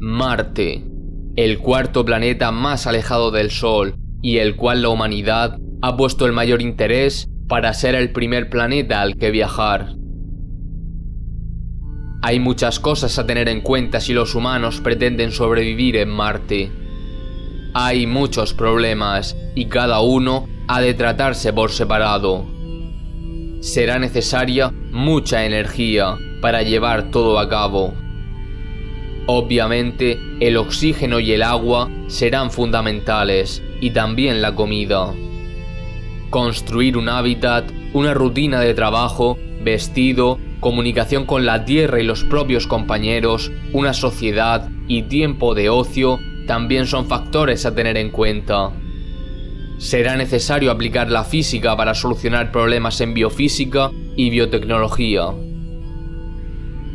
Marte, el cuarto planeta más alejado del Sol y el cual la humanidad ha puesto el mayor interés para ser el primer planeta al que viajar. Hay muchas cosas a tener en cuenta si los humanos pretenden sobrevivir en Marte. Hay muchos problemas y cada uno ha de tratarse por separado. Será necesaria mucha energía para llevar todo a cabo. Obviamente, el oxígeno y el agua serán fundamentales, y también la comida. Construir un hábitat, una rutina de trabajo, vestido, comunicación con la tierra y los propios compañeros, una sociedad y tiempo de ocio también son factores a tener en cuenta. Será necesario aplicar la física para solucionar problemas en biofísica y biotecnología.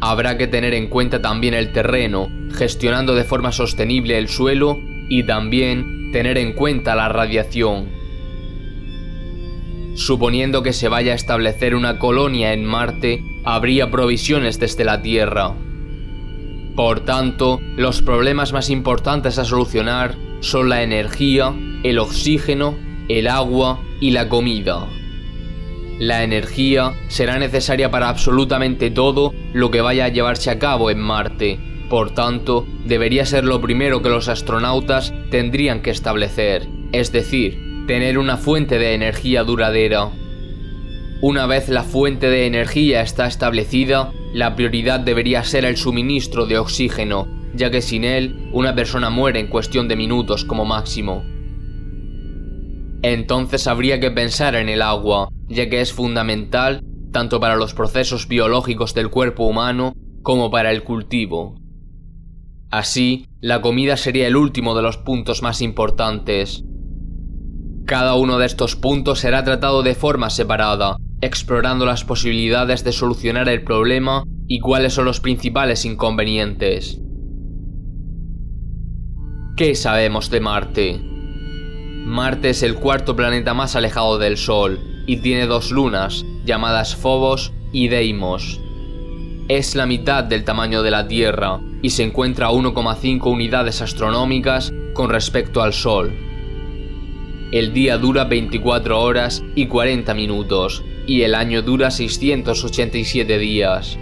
Habrá que tener en cuenta también el terreno, gestionando de forma sostenible el suelo y también tener en cuenta la radiación. Suponiendo que se vaya a establecer una colonia en Marte, habría provisiones desde la Tierra. Por tanto, los problemas más importantes a solucionar son la energía, el oxígeno, el agua y la comida. La energía será necesaria para absolutamente todo lo que vaya a llevarse a cabo en Marte. Por tanto, debería ser lo primero que los astronautas tendrían que establecer, es decir, tener una fuente de energía duradera. Una vez la fuente de energía está establecida, la prioridad debería ser el suministro de oxígeno, ya que sin él, una persona muere en cuestión de minutos como máximo. Entonces habría que pensar en el agua, ya que es fundamental tanto para los procesos biológicos del cuerpo humano como para el cultivo. Así, la comida sería el último de los puntos más importantes. Cada uno de estos puntos será tratado de forma separada, explorando las posibilidades de solucionar el problema y cuáles son los principales inconvenientes. ¿Qué sabemos de Marte? Marte es el cuarto planeta más alejado del Sol y tiene dos lunas, llamadas Phobos y Deimos. Es la mitad del tamaño de la Tierra y se encuentra a 1,5 unidades astronómicas con respecto al Sol. El día dura 24 horas y 40 minutos y el año dura 687 días.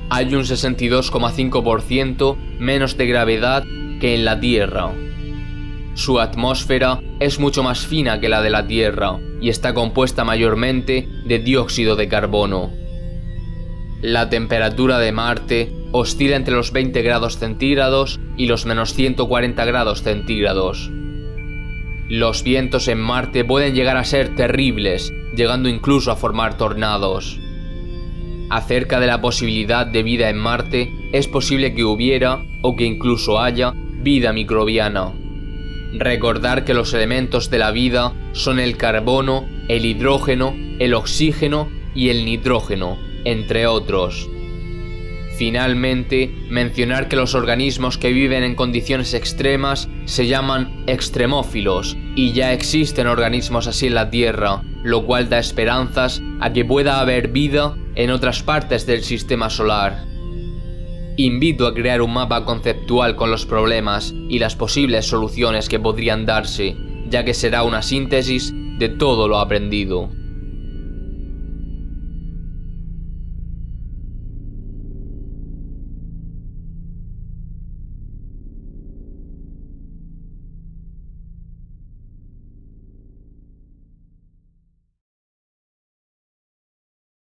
Hay un 62,5% menos de gravedad que en la Tierra. Su atmósfera es mucho más fina que la de la Tierra y está compuesta mayormente de dióxido de carbono. La temperatura de Marte oscila entre los 20 grados centígrados y los menos 140 grados centígrados. Los vientos en Marte pueden llegar a ser terribles, llegando incluso a formar tornados. Acerca de la posibilidad de vida en Marte, es posible que hubiera, o que incluso haya, vida microbiana. Recordar que los elementos de la vida son el carbono, el hidrógeno, el oxígeno y el nitrógeno, entre otros. Finalmente, mencionar que los organismos que viven en condiciones extremas se llaman extremófilos y ya existen organismos así en la Tierra, lo cual da esperanzas a que pueda haber vida en otras partes del sistema solar. Invito a crear un mapa conceptual con los problemas y las posibles soluciones que podrían darse, ya que será una síntesis de todo lo aprendido.